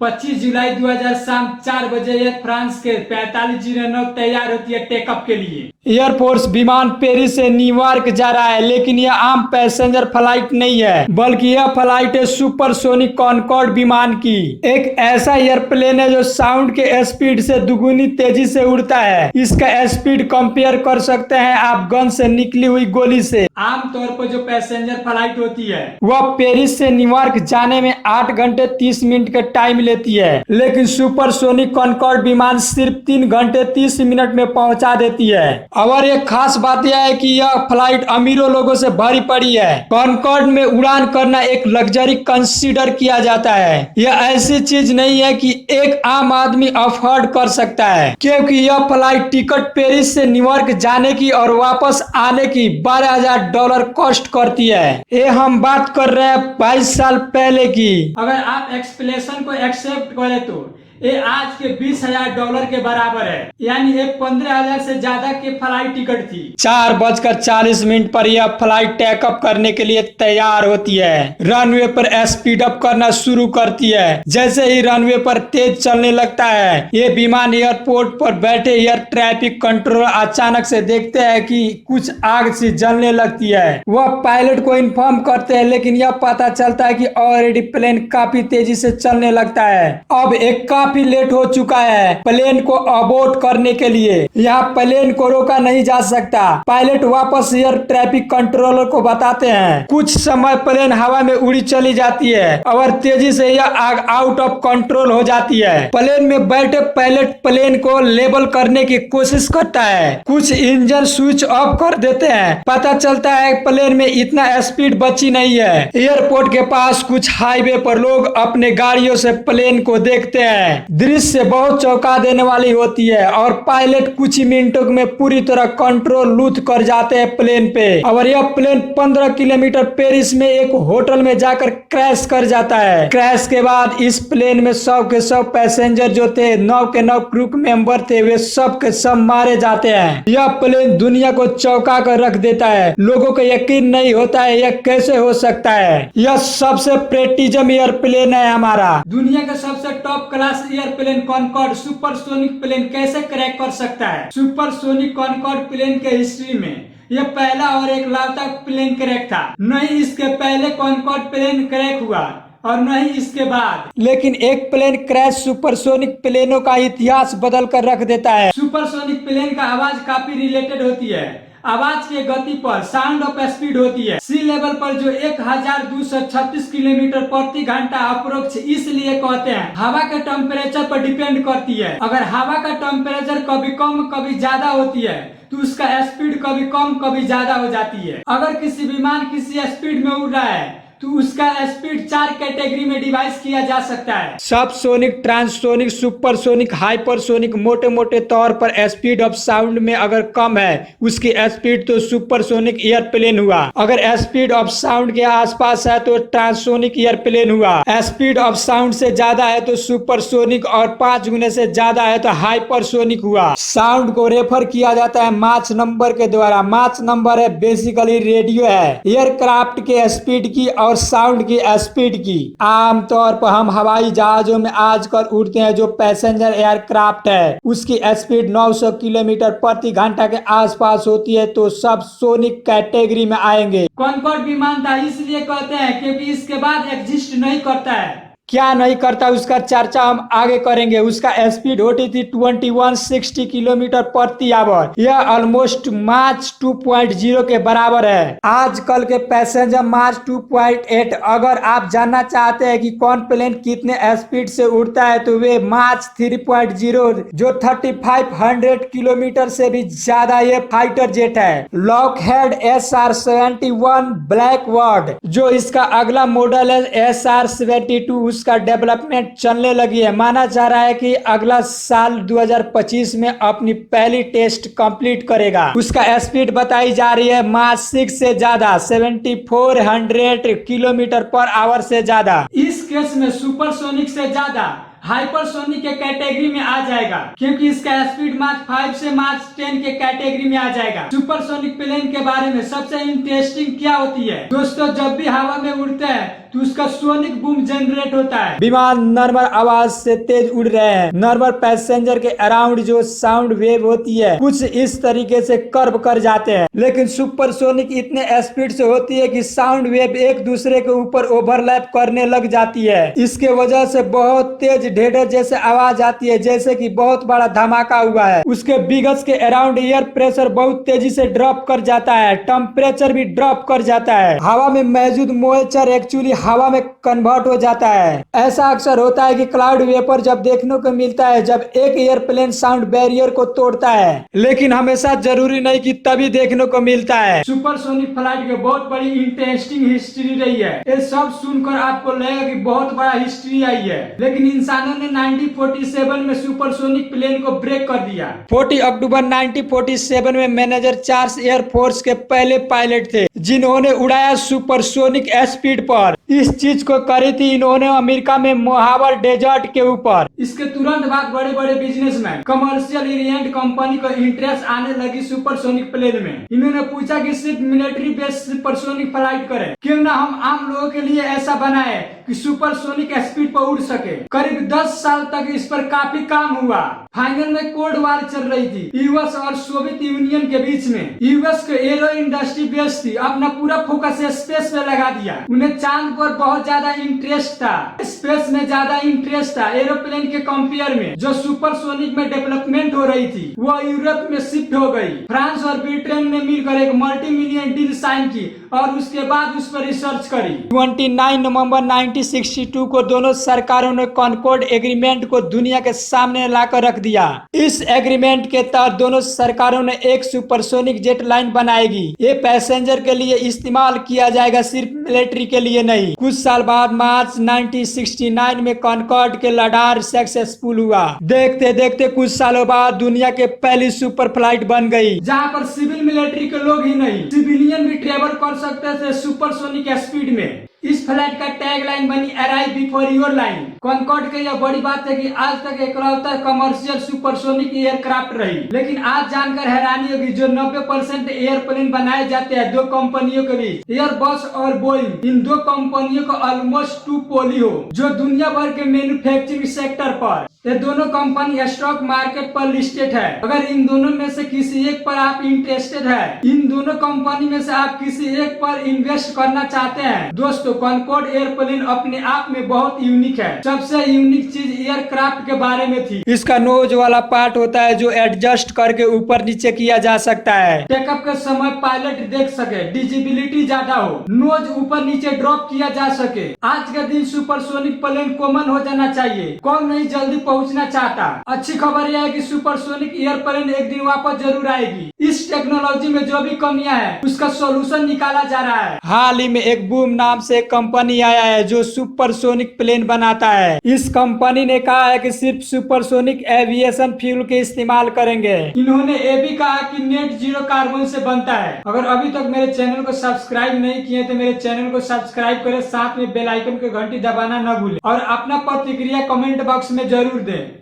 25 जुलाई 2000 शाम 4 बजे air France के 4509 तैयार होती है टेकअप के लिए। एयरफोर्स विमान पेरिस से न्यूयॉर्क जा रहा है, लेकिन यह आम पैसेंजर फ्लाइट नहीं है, बल्कि यह फ्लाइट है सुपरसोनिक कॉनकॉर्ड विमान की। एक ऐसा एयरप्लेन है जो साउंड के स्पीड से दुगुनी तेजी से उड़ता है। इसका स्पीड कंपेयर कर सकते हैं आप गन से निकली हुई गोली से। आमतौर पर जो पैसेंजर फ्लाइट होती है वह पेरिस से न्यूयॉर्क जाने में 8 घंटे 30 मिनट का टाइम लेती है, लेकिन सुपरसोनिक कॉनकॉर्ड विमान सिर्फ 3 घंटे 30 मिनट में पहुंचा देती है। और एक खास बात यह है कि यह फ्लाइट अमीरों लोगों से भरी पड़ी है। कॉनकॉर्ड में उड़ान करना एक लग्जरी कंसीडर किया जाता है। यह ऐसी चीज नहीं है कि एक आम आदमी अफोर्ड कर सकता है, क्योंकि यह फ्लाइट टिकट पेरिस से न्यूयॉर्क जाने की और वापस आने की $12,000 कॉस्ट करती है। ये हम बात कर रहे हैं 22 साल पहले की। अगर आप एक्सप्लेनेशन को एक्सेप्ट करें तो ये आज के $20,000 के बराबर है, यानी ये 15,000 से ज्यादा की फ्लाइट टिकट थी। 4:40 पर यह फ्लाइट टेकअप करने के लिए तैयार होती है। रनवे पर स्पीड अप करना शुरू करती है। जैसे ही रनवे पर तेज चलने लगता है, ये विमान एयरपोर्ट पर बैठे एयर ट्रैफिक कंट्रोलर अचानक से देखते हैं कि कुछ आग सी जलने लगती है। वह पायलट को इन्फॉर्म करते हैं, लेकिन यह पता चलता है कि ऑलरेडी प्लेन काफी तेजी से चलने लगता है। अब एक काफी लेट हो चुका है प्लेन को अबॉर्ट करने के लिए। यहाँ प्लेन को रोका नहीं जा सकता। पायलट वापस एयर ट्रैफिक कंट्रोलर को बताते हैं। कुछ समय प्लेन हवा में उड़ी चली जाती है और तेजी से यह आग आउट ऑफ कंट्रोल हो जाती है। प्लेन में बैठे पायलट प्लेन को लेबल करने की कोशिश करता है। कुछ इंजन स्विच ऑफ कर देते हैं। पता चलता है प्लेन में इतना स्पीड बची नहीं है। एयरपोर्ट के पास कुछ हाईवे पर लोग अपने गाड़ियों से प्लेन को देखते हैं। दृश्य बहुत चौंका देने वाली होती है और पायलट कुछ ही मिनटों में पूरी तरह कंट्रोल लूज कर जाते हैं प्लेन पे। और यह प्लेन 15 किलोमीटर पेरिस में एक होटल में जाकर क्रैश कर जाता है। क्रैश के बाद इस प्लेन में 100 के 100 पैसेंजर जो थे, 9 के 9 क्रू मेंबर थे, वे सब के सब मारे जाते हैं। यह प्लेन दुनिया को चौंका कर रख देता है। लोगों को यकीन नहीं होता है यह कैसे हो सकता है। यह सबसे प्रेटिजम एयरप्लेन है हमारा। दुनिया का सबसे top class airplane Concorde supersonic plane कैसे क्रैक कर सकता है। सुपरसोनिक कॉनकॉर्ड प्लेन के हिस्ट्री में यह पहला और एक लौता प्लेन क्रैक था। नहीं इसके पहले कॉनकॉर्ड प्लेन क्रैक हुआ और नहीं इसके बाद। लेकिन एक प्लेन क्रैश सुपरसोनिक प्लेनों का इतिहास बदल कर रख देता है। सुपरसोनिक प्लेन का आवाज काफी रिलेटेड होती है। आवाज की गति पर साउंड ऑफ स्पीड होती है। सी लेवल पर जो 1236 किलोमीटर प्रति घंटा अप्रोक्स इसलिए कहते हैं। हवा के टेम्परेचर पर डिपेंड करती है। अगर हवा का टेम्परेचर कभी कम कभी ज्यादा होती है तो उसका स्पीड कभी कम कभी ज्यादा हो जाती है। अगर किसी विमान किसी स्पीड में उड़ रहा है तो उसका स्पीड 4 कैटेगरी में डिवाइड किया जा सकता है। Subsonic, transonic, supersonic, hypersonic. मोटे मोटे तौर पर स्पीड ऑफ साउंड में अगर कम है उसकी स्पीड तो सुपरसोनिक एयरप्लेन हुआ। अगर स्पीड ऑफ साउंड के आसपास है तो ट्रांससोनिक एयरप्लेन हुआ। स्पीड ऑफ साउंड से ज्यादा है तो सुपरसोनिक और 5 गुने से ज्यादा है तो हाइपरसोनिक हुआ। साउंड को रेफर किया जाता है माच नंबर के द्वारा। माच नंबर है बेसिकली रेडियो है एयरक्राफ्ट के स्पीड की और साउंड की स्पीड की। आमतौर पर हम हवाई जहाजों में आजकल उड़ते हैं जो पैसेंजर एयरक्राफ्ट है, उसकी स्पीड 900 किलोमीटर प्रति घंटा के आसपास होती है, तो सब सोनिक कैटेगरी में आएंगे। कॉनकॉर्ड विमान था इसलिए कहते हैं क्योंकि इसके बाद एग्जिस्ट नहीं करता है। क्या नहीं करता उसका चर्चा हम आगे करेंगे। उसका स्पीड होती थी 2160 किलोमीटर प्रति आवर। यह ऑलमोस्ट मार्च 2.0 के बराबर है। आजकल के पैसेंजर मार्च 2.8। अगर आप जानना चाहते हैं कि कौन प्लेन कितने स्पीड से उड़ता है तो वे मार्च 3.0 जो 3500 किलोमीटर से भी ज्यादा ये फाइटर जेट है। लॉकहेड SR-71 ब्लैकबर्ड जो इसका अगला मॉडल है SR-72 उसका डेवलपमेंट चलने लगी है। माना जा रहा है कि अगला साल 2025 में अपनी पहली टेस्ट कंप्लीट करेगा। उसका स्पीड बताई जा रही है माच 6 से ज्यादा 7400 किलोमीटर पर आवर से ज्यादा। इस केस में सुपरसोनिक से ज्यादा हाइपरसोनिक के कैटेगरी में आ जाएगा क्योंकि इसका स्पीड मार्च 5 से मार्च 10 के कैटेगरी में आ जाएगा। सुपरसोनिक प्लेन के बारे में सबसे इंटरेस्टिंग क्या होती है दोस्तों, जब भी हवा में उड़ते हैं तो उसका सोनिक बूम जनरेट होता है। विमान नॉर्मल आवाज से तेज उड़ रहे हैं। नॉर्मल पैसेंजर के अराउंड जो साउंड वेव होती है कुछ इस तरीके से कर्व कर जाते हैं, लेकिन सुपरसोनिक इतने स्पीड से होती है कि साउंड वेव एक दूसरे के ऊपर ओवरलैप करने लग जाती है। इसके वजह से बहुत तेज ढेढर जैसे आवाज आती है, जैसे कि बहुत बड़ा धमाका हुआ है। उसके बिगस के अराउंड एयर प्रेशर बहुत तेजी से ड्रॉप कर जाता है, टेम्परेचर भी ड्रॉप कर जाता है। हवा में मौजूद मॉइस्चर एक्चुअली हवा में कन्वर्ट हो जाता है। ऐसा अक्सर होता है कि क्लाउड वेपर जब देखने को मिलता है जब एक एयरप्लेन साउंड बैरियर को तोड़ता है, लेकिन हमेशा जरूरी नहीं कि तभी देखने को मिलता है। सुपरसोनिक फ्लाइट की बहुत बड़ी इंटरेस्टिंग हिस्ट्री रही है। ये सब सुनकर आपको लगेगा कि बहुत बड़ा हिस्ट्री आई है, लेकिन इंसानों ने 1947 में सुपरसोनिक प्लेन को ब्रेक कर दिया। 40 अक्टूबर 1947 में मैनेजर चार्ल्स एयरफोर्स के पहले पायलट थे जिन्होंने उड़ाया सुपरसोनिक स्पीड पर। इस चीज को करी थी इन्होंने अमेरिका में मोहावर डेजर्ट के ऊपर। इसके तुरंत बाद बड़े बड़े बिजनेसमैन कमर्शियल एरियंट कंपनी को इंटरेस्ट आने लगी सुपरसोनिक प्लेन में। इन्होंने पूछा कि सिर्फ मिलिट्री बेस्ड सुपरसोनिक फ्लाइट करें, क्यों ना हम आम लोगों के लिए ऐसा बनाए कि सुपरसोनिक स्पीड पर उड़ सके। करीब 10 साल तक इस पर काफी काम हुआ। फाइनल में कोल्ड वार चल रही थी यूएस और सोवियत यूनियन के बीच में। यूएस को एरो इंडस्ट्री बेस्ड थी, अपना पूरा फोकस स्पेस पे लगा दिया। उन्हें चांद पर बहुत ज्यादा इंटरेस्ट था, स्पेस में ज्यादा इंटरेस्ट था एरोप्लेन के कंपेयर में। जो सुपरसोनिक में डेवलपमेंट हो रही थी वो यूरोप में शिफ्ट हो गई। फ्रांस और ब्रिटेन ने मिलकर एक मल्टी मिलियन डील साइन की और उसके बाद उस पर रिसर्च करी। 29 नवंबर 1962 को दोनों सरकारों ने कॉनकॉर्ड एग्रीमेंट को दुनिया के सामने लाकर रख दिया। इस एग्रीमेंट के तहत दोनों सरकारों ने एक सुपरसोनिक जेट लाइन बनाएगी। ये पैसेंजर के लिए इस्तेमाल किया जाएगा, सिर्फ मिलिट्री के लिए नहीं। कुछ साल बाद मार्च 1969 में कॉनकॉर्ड के लडार सक्सेसफुल हुआ। देखते देखते कुछ सालों बाद दुनिया के पहली सुपर फ्लाइट बन गई, जहाँ पर सिविल मिलिट्री के लोग ही नहीं सिविलियन भी ट्रेवल कर सकते थे सुपरसोनिक स्पीड में। इस फ्लाइट का टैग लाइन बनी arrive before your line. Concorde की यह बड़ी बात है कि आज तक इकलौता कमर्शियल सुपरसोनिक एयरक्राफ्ट रही। लेकिन आज जानकर हैरानी होगी जो 90% एयरप्लेन बनाए जाते हैं दो कंपनियों के बीच, एयरबस और बोइंग। इन दो कंपनियों को ऑलमोस्ट टू पोलियो जो दुनिया भर के मैन्युफैक्चरिंग सेक्टर पर। ये दोनों कंपनी स्टॉक मार्केट पर लिस्टेड है। अगर इन दोनों में से किसी एक पर आप इंटरेस्टेड है, इन दोनों कंपनी में से आप किसी एक पर इन्वेस्ट करना चाहते हैं, दोस्तों कॉनकॉर्ड एयरप्लेन अपने आप में बहुत यूनिक है। सबसे यूनिक चीज एयरक्राफ्ट के बारे में थी। इसका नोज वाला पार्ट होता है जो एडजस्ट करके ऊपर नीचे किया जा सकता है। टेकअप के समय पायलट देख सके, विजिबिलिटी ज्यादा हो, नोज ऊपर नीचे ड्रॉप किया जा सके। आज के दिन सुपरसोनिक प्लेन कॉमन हो जाना चाहिए। कौन नहीं जल्दी पहुंचना चाहता। अच्छी खबर यह है कि सुपरसोनिक एयरप्लेन एक दिन वापस जरूर आएगी। इस टेक्नोलॉजी में जो भी कमियां हैं उसका सॉल्यूशन निकाला जा रहा है। हाल ही में एक बूम नाम से एक कंपनी आया है जो सुपरसोनिक प्लेन बनाता है। इस कंपनी ने कहा है कि सिर्फ सुपरसोनिक एविएशन फ्यूल के इस्तेमाल करेंगे। इन्होंने ये भी कहा कि नेट जीरो कार्बन से बनता है। अगर अभी तक मेरे चैनल को सब्सक्राइब नहीं किए तो मेरे चैनल को सब्सक्राइब करें, साथ में बेल आइकन की घंटी दबाना न भूलें और अपना प्रतिक्रिया कमेंट बॉक्स में जरूर दें।